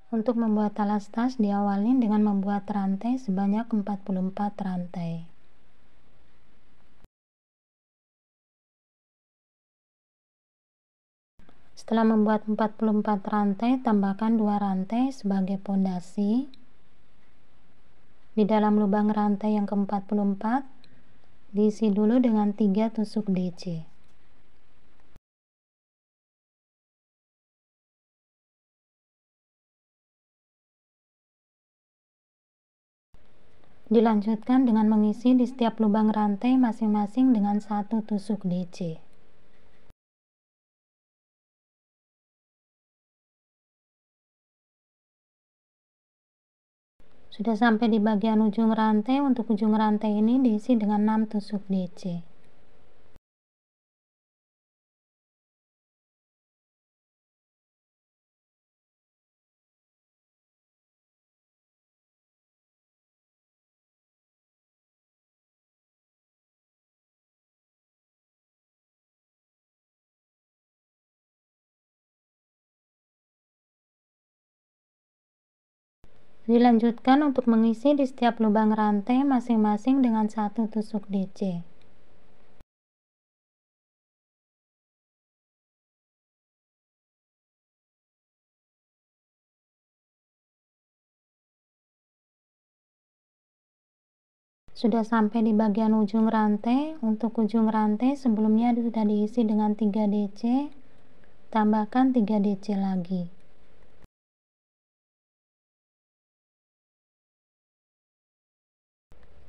Untuk membuat talas tas diawali dengan membuat rantai sebanyak 44 rantai. Setelah membuat 44 rantai, tambahkan 2 rantai sebagai pondasi. Di dalam lubang rantai yang ke-44, diisi dulu dengan 3 tusuk DC. Dilanjutkan dengan mengisi di setiap lubang rantai masing-masing dengan 1 tusuk DC. Sudah sampai di bagian ujung rantai, untuk ujung rantai ini diisi dengan 6 tusuk DC. Dilanjutkan untuk mengisi di setiap lubang rantai masing-masing dengan 1 tusuk DC. Sudah sampai di bagian ujung rantai, untuk ujung rantai sebelumnya sudah diisi dengan 3 DC, tambahkan 3 DC lagi.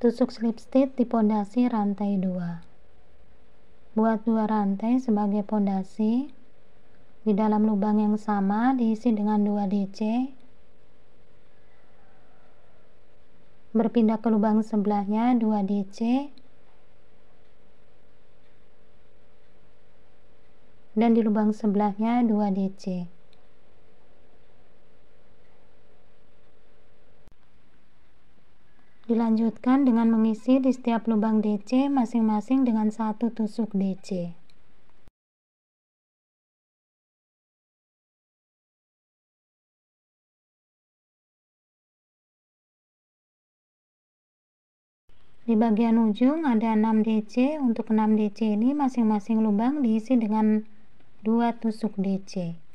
Tusuk slip stitch di pondasi rantai 2. Buat 2 rantai sebagai pondasi. Di dalam lubang yang sama diisi dengan 2 DC. Berpindah ke lubang sebelahnya 2 DC. Dan di lubang sebelahnya 2 DC. Dilanjutkan dengan mengisi di setiap lubang DC masing-masing dengan 1 tusuk DC. Di bagian ujung ada 6 DC. Untuk 6 DC ini masing-masing lubang diisi dengan 2 tusuk DC.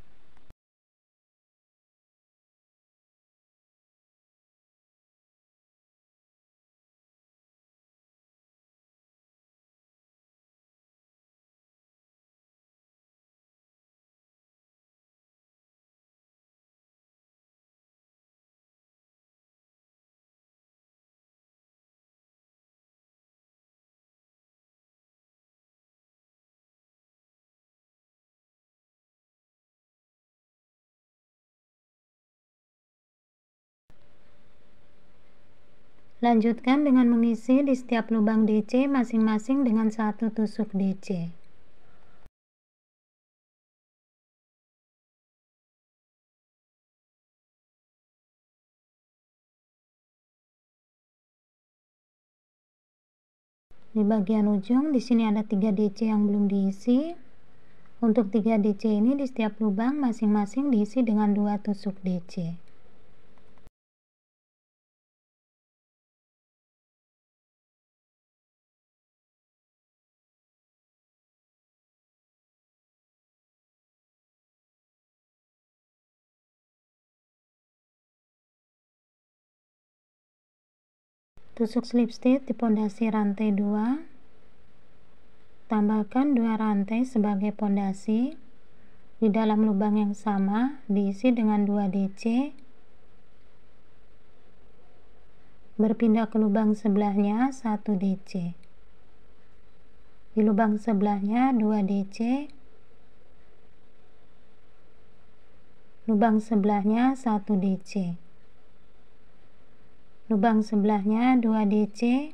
Lanjutkan dengan mengisi di setiap lubang DC masing-masing dengan 1 tusuk DC. Di bagian ujung di sini ada 3 DC yang belum diisi. Untuk 3 DC ini di setiap lubang masing-masing diisi dengan 2 tusuk DC. Tusuk slip stitch di pondasi rantai 2. Tambahkan 2 rantai sebagai pondasi. Di dalam lubang yang sama diisi dengan 2 DC. Berpindah ke lubang sebelahnya 1 DC. Di lubang sebelahnya 2 DC. Lubang sebelahnya 1 DC. Lubang sebelahnya 2 DC.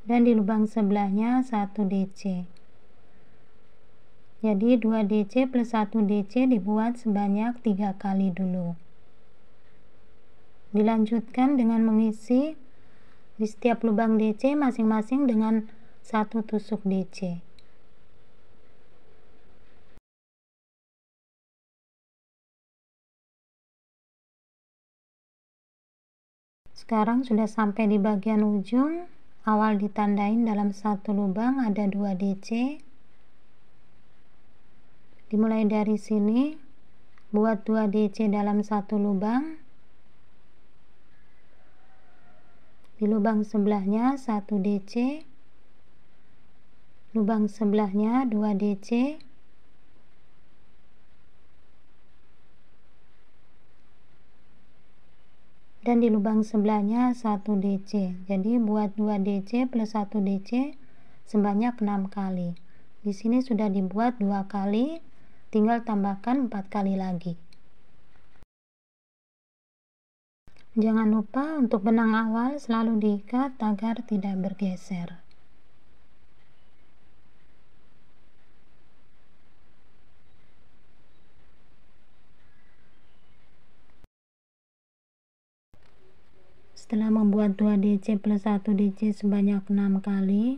Dan di lubang sebelahnya 1 DC. Jadi 2 DC plus 1 DC dibuat sebanyak 3 kali dulu. Dilanjutkan dengan mengisi di setiap lubang DC masing-masing dengan 1 tusuk DC. Sekarang sudah sampai di bagian ujung, awal ditandain dalam satu lubang ada 2 DC. Dimulai dari sini, buat 2 DC dalam satu lubang. Di lubang sebelahnya 1 DC, lubang sebelahnya 2 DC, dan di lubang sebelahnya 1 DC. Jadi buat 2 DC plus 1 DC sebanyak 6 kali. Di sini sudah dibuat 2 kali, tinggal tambahkan 4 kali lagi. Jangan lupa untuk benang awal selalu diikat agar tidak bergeser. Setelah membuat 2 DC plus 1 DC sebanyak 6 kali,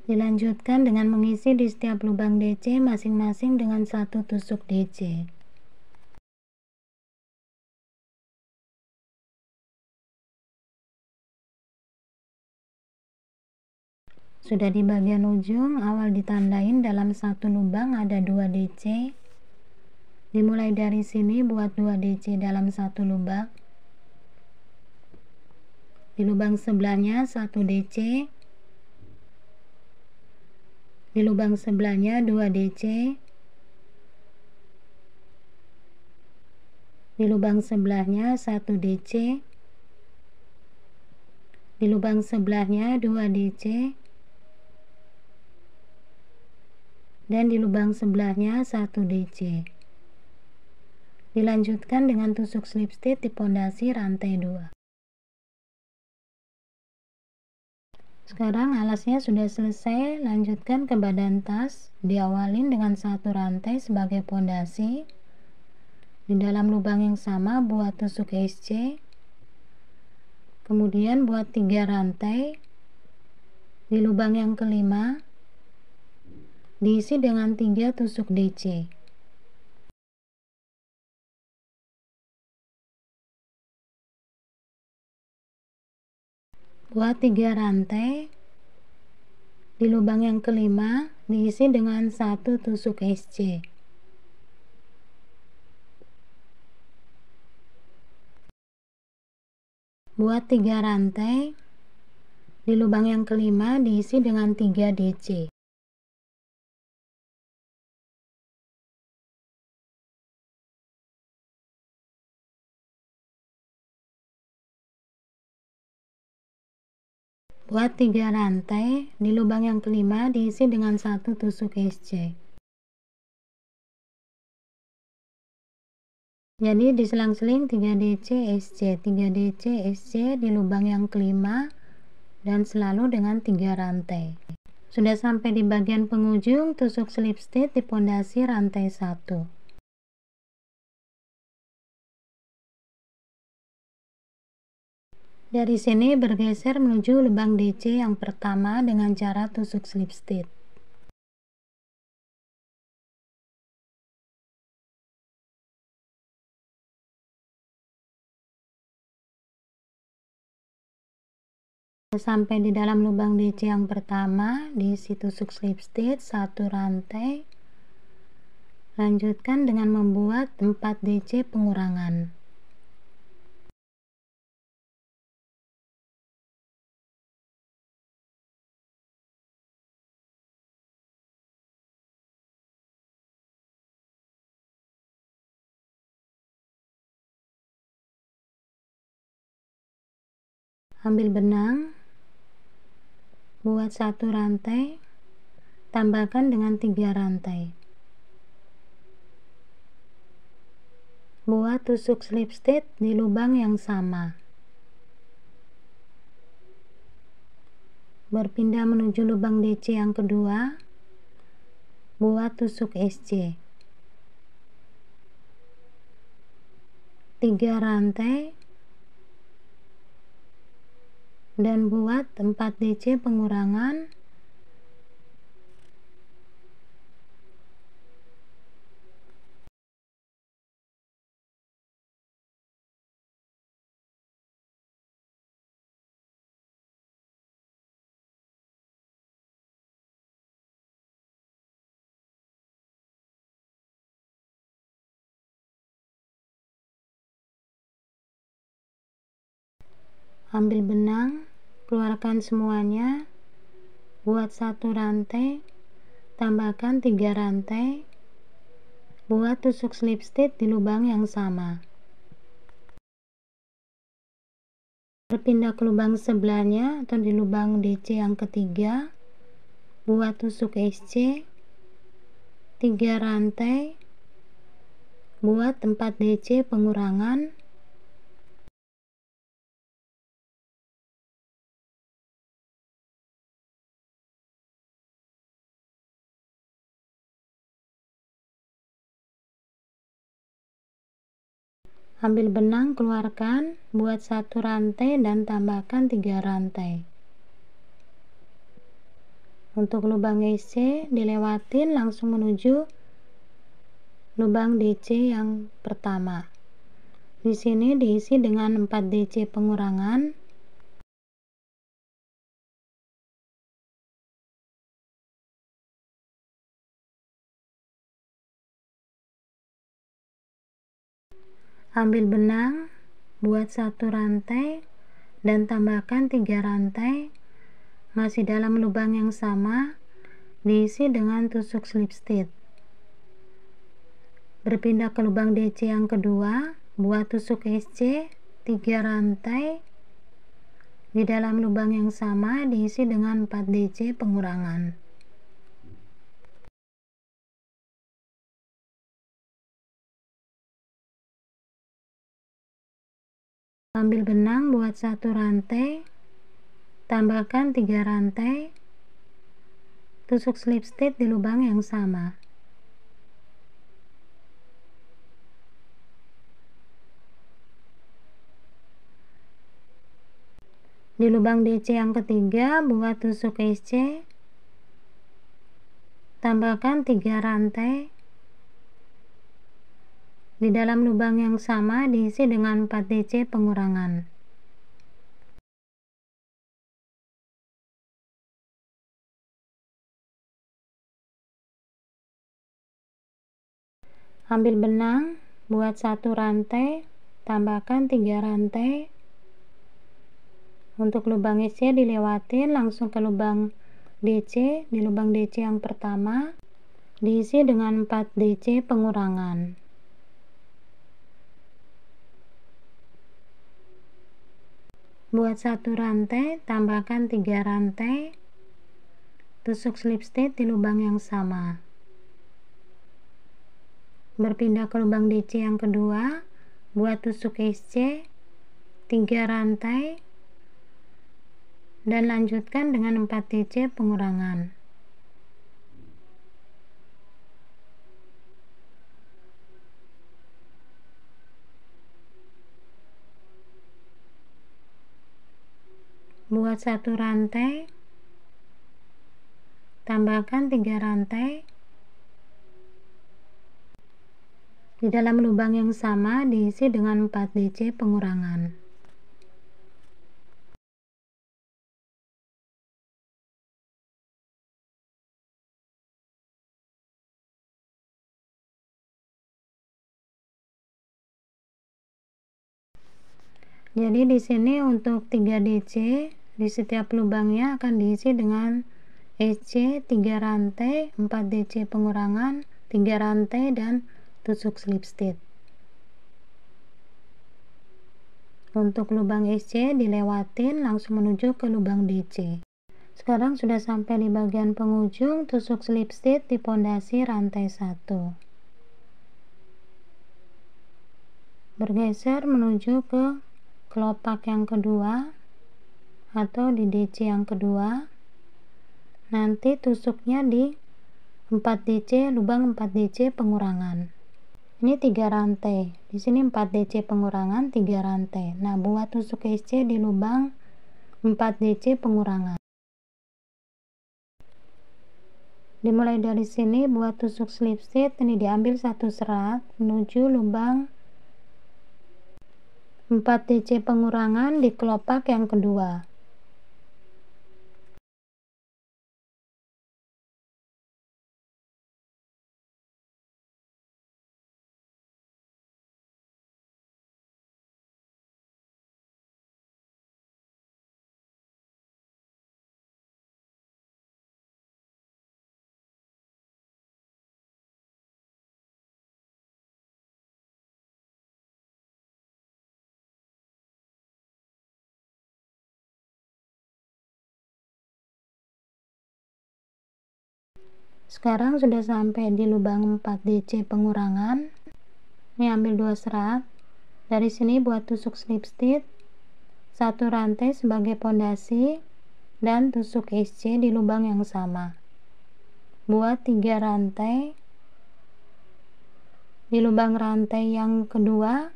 dilanjutkan dengan mengisi di setiap lubang DC masing-masing dengan 1 tusuk DC. Sudah di bagian ujung, awal ditandain dalam satu lubang ada 2 DC. Dimulai dari sini buat 2 DC dalam satu lubang. Di lubang sebelahnya 1 DC. Di lubang sebelahnya 2 DC. Di lubang sebelahnya 1 DC. Di lubang sebelahnya 2 DC. Dan di lubang sebelahnya 1 DC. Dilanjutkan dengan tusuk slip stitch di pondasi rantai 2. Sekarang alasnya sudah selesai, lanjutkan ke badan tas, diawalin dengan 1 rantai sebagai pondasi. Di dalam lubang yang sama buat tusuk SC, kemudian buat 3 rantai. Di lubang yang kelima diisi dengan 3 tusuk DC. Buat 3 rantai. Di lubang yang kelima diisi dengan 1 tusuk SC. Buat 3 rantai. Di lubang yang kelima diisi dengan 3 DC. Buat 3 rantai, di lubang yang kelima diisi dengan 1 tusuk SC. Jadi diselang-seling 3 DC SC, 3 DC SC di lubang yang kelima dan selalu dengan 3 rantai. Sudah sampai di bagian penghujung, tusuk slip stitch di pondasi rantai 1. Dari sini bergeser menuju lubang DC yang pertama dengan cara tusuk slip stitch. Sampai di dalam lubang DC yang pertama, diisi tusuk slip stitch 1 rantai. Lanjutkan dengan membuat 4 DC pengurangan. Ambil benang, buat 1 rantai, tambahkan dengan 3 rantai. Buat tusuk slip stitch di lubang yang sama. Berpindah menuju lubang DC yang kedua, buat tusuk SC. 3 rantai dan buat 4 DC pengurangan. Ambil benang, keluarkan semuanya, buat 1 rantai, tambahkan 3 rantai, buat tusuk slip stitch di lubang yang sama. Berpindah ke lubang sebelahnya atau di lubang DC yang ketiga, buat tusuk SC 3 rantai, buat tempat DC pengurangan, ambil benang, keluarkan, buat 1 rantai dan tambahkan 3 rantai. Untuk lubang SC dilewatin langsung menuju lubang DC yang pertama. Di sini diisi dengan 4 DC pengurangan. Ambil benang, buat 1 rantai dan tambahkan 3 rantai, masih dalam lubang yang sama, diisi dengan tusuk slip stitch. Berpindah ke lubang DC yang kedua, buat tusuk SC 3 rantai, di dalam lubang yang sama diisi dengan 4 DC pengurangan. Ambil benang, buat 1 rantai, tambahkan 3 rantai, tusuk slip stitch di lubang yang sama. Di lubang DC yang ketiga, buat tusuk SC, tambahkan 3 rantai, di dalam lubang yang sama diisi dengan 4 DC pengurangan. Ambil benang, buat 1 rantai, tambahkan 3 rantai. Untuk lubang SC dilewatin langsung ke lubang DC. Di lubang DC yang pertama diisi dengan 4 DC pengurangan. Buat 1 rantai, tambahkan 3 rantai, tusuk slip stitch di lubang yang sama. Berpindah ke lubang DC yang kedua, buat tusuk SC 3 rantai dan lanjutkan dengan 4 DC pengurangan. Buat 1 rantai, tambahkan 3 rantai, di dalam lubang yang sama diisi dengan 4 DC pengurangan. Jadi di sini untuk 3 DC di setiap lubangnya akan diisi dengan SC 3 rantai, 4 DC pengurangan, 3 rantai dan tusuk slip stitch. Untuk lubang SC dilewatin langsung menuju ke lubang DC. Sekarang sudah sampai di bagian penghujung, tusuk slip stitch di pondasi rantai 1. Bergeser menuju ke kelopak yang kedua atau di DC yang kedua. Nanti tusuknya di 4 DC, lubang 4 DC pengurangan. Ini 3 rantai. Di sini 4 DC pengurangan, 3 rantai. Nah, buat tusuk SC di lubang 4 DC pengurangan. Dimulai dari sini, buat tusuk slip stitch, ini diambil 1 serat menuju lubang 4 DC pengurangan di kelopak yang kedua. Sekarang sudah sampai di lubang 4 DC pengurangan. Ini ambil 2 serat. Dari sini buat tusuk slip stitch 1 rantai sebagai pondasi dan tusuk SC di lubang yang sama. Buat 3 rantai di lubang rantai yang kedua.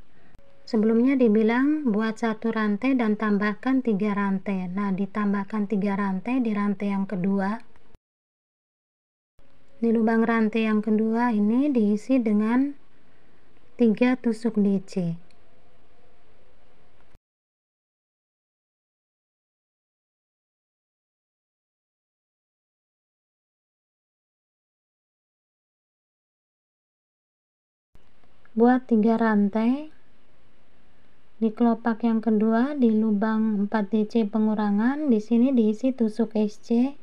Sebelumnya dibilang buat 1 rantai dan tambahkan 3 rantai. Nah, ditambahkan 3 rantai di rantai yang kedua. Di lubang rantai yang kedua ini diisi dengan 3 tusuk DC. Buat 3 rantai di kelopak yang kedua di lubang 4 DC pengurangan. Di sini diisi tusuk SC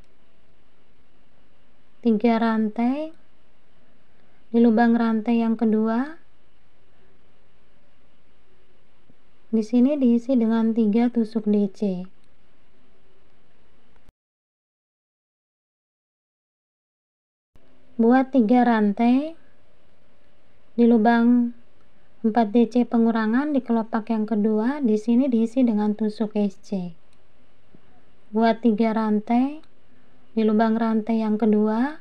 3 rantai di lubang rantai yang kedua. Di sini diisi dengan 3 tusuk DC. Buat 3 rantai di lubang 4 DC pengurangan di kelopak yang kedua. Di sini diisi dengan tusuk SC. Buat 3 rantai di lubang rantai yang kedua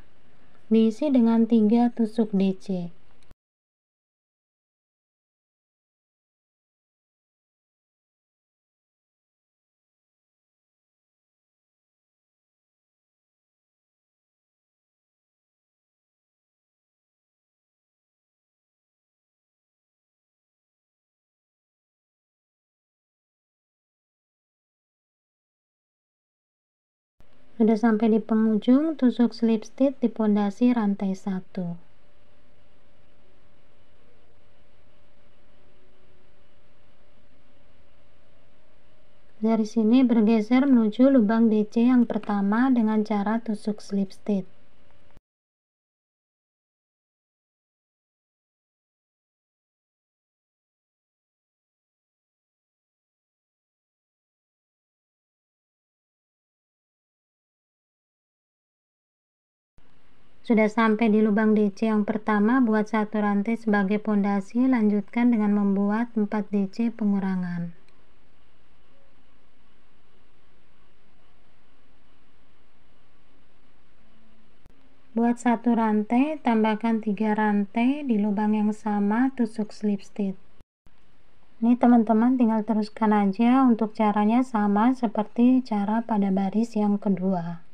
diisi dengan 3 tusuk DC. Sudah sampai di penghujung, tusuk slip stitch di pondasi rantai 1. Dari sini bergeser menuju lubang DC yang pertama dengan cara tusuk slip stitch. Sudah sampai di lubang DC yang pertama, buat 1 rantai sebagai pondasi, lanjutkan dengan membuat 4 DC pengurangan. Buat 1 rantai, tambahkan 3 rantai di lubang yang sama, tusuk slip stitch. Ini teman-teman tinggal teruskan aja, untuk caranya sama seperti cara pada baris yang kedua.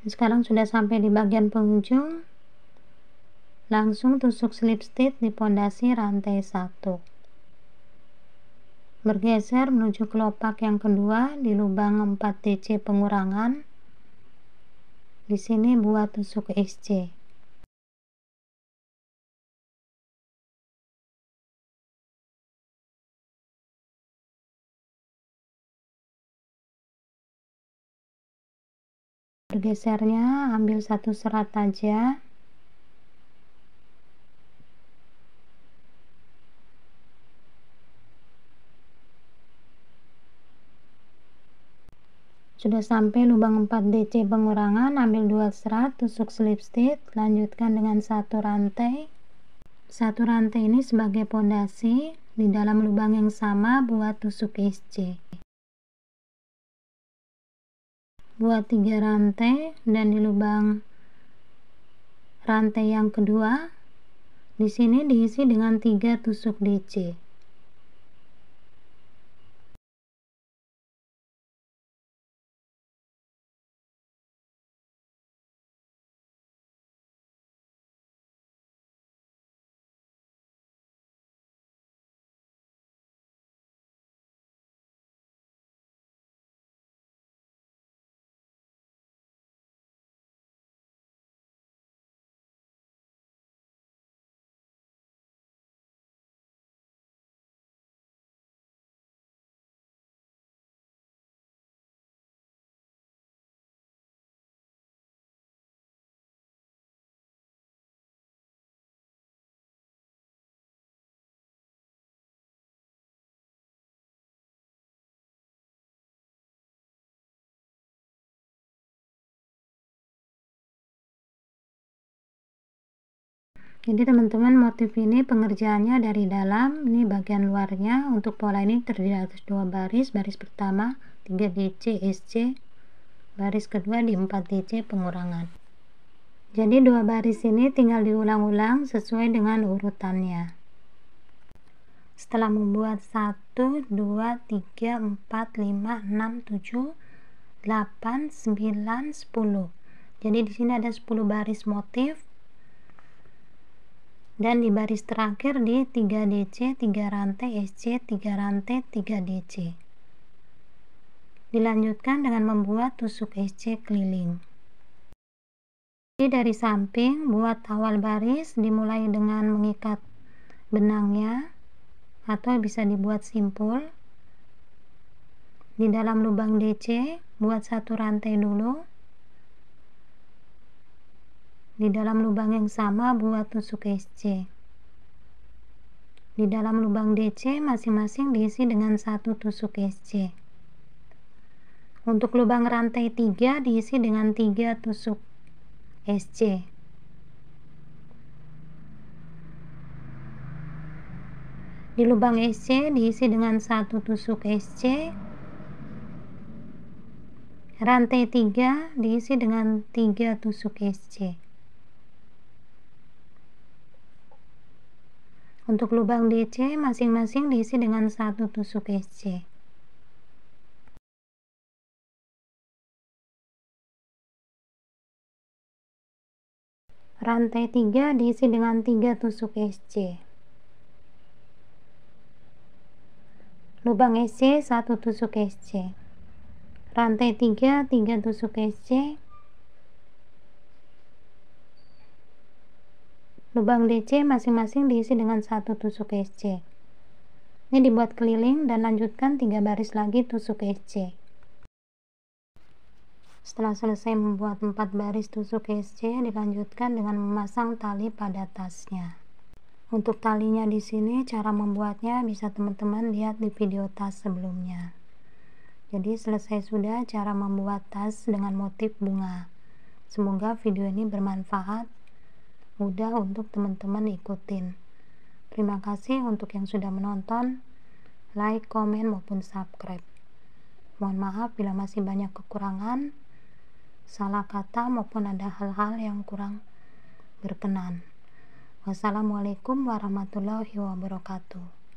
Sekarang sudah sampai di bagian penghujung, langsung tusuk slip stitch di pondasi rantai 1. Bergeser menuju kelopak yang kedua di lubang 4 DC pengurangan. Di sini buat tusuk SC. Bergesernya ambil satu serat aja. Sudah sampai lubang 4 DC pengurangan, ambil 2 serat, tusuk slip stitch, lanjutkan dengan satu rantai. Satu rantai ini sebagai pondasi, di dalam lubang yang sama buat tusuk SC. Buat 3 rantai dan di lubang rantai yang kedua di sini diisi dengan 3 tusuk DC. Jadi teman-teman, motif ini pengerjaannya dari dalam, ini bagian luarnya. Untuk pola ini terdiri atas 2 baris, baris pertama 3 DC SC, baris kedua di 4 DC pengurangan. Jadi 2 baris ini tinggal diulang-ulang sesuai dengan urutannya. Setelah membuat 1, 2, 3, 4, 5, 6, 7, 8, 9, 10. Jadi di sini ada 10 baris motif. Dan di baris terakhir di 3 DC 3 rantai SC, 3 rantai 3 DC. Dilanjutkan dengan membuat tusuk SC keliling. Jadi dari samping buat awal baris dimulai dengan mengikat benangnya atau bisa dibuat simpul. Di dalam lubang DC buat satu rantai dulu. Di dalam lubang yang sama buat tusuk SC. Di dalam lubang DC masing-masing diisi dengan satu tusuk SC. Untuk lubang rantai 3 diisi dengan 3 tusuk SC. Di lubang SC diisi dengan satu tusuk SC. Rantai 3 diisi dengan 3 tusuk SC. Untuk lubang DC masing-masing diisi dengan satu tusuk SC. Rantai 3 diisi dengan 3 tusuk SC. Lubang SC 1 tusuk SC. Rantai 3 3 tusuk SC. Lubang DC masing-masing diisi dengan satu tusuk SC. Ini dibuat keliling dan lanjutkan 3 baris lagi tusuk SC. Setelah selesai membuat 4 baris tusuk SC, dilanjutkan dengan memasang tali pada tasnya. Untuk talinya di sini cara membuatnya bisa teman-teman lihat di video tas sebelumnya. Jadi selesai sudah cara membuat tas dengan motif bunga. Semoga video ini bermanfaat, mudah untuk teman-teman ikutin. Terima kasih untuk yang sudah menonton, like, komen, maupun subscribe. Mohon maaf bila masih banyak kekurangan, salah kata, maupun ada hal-hal yang kurang berkenan. Wassalamualaikum warahmatullahi wabarakatuh.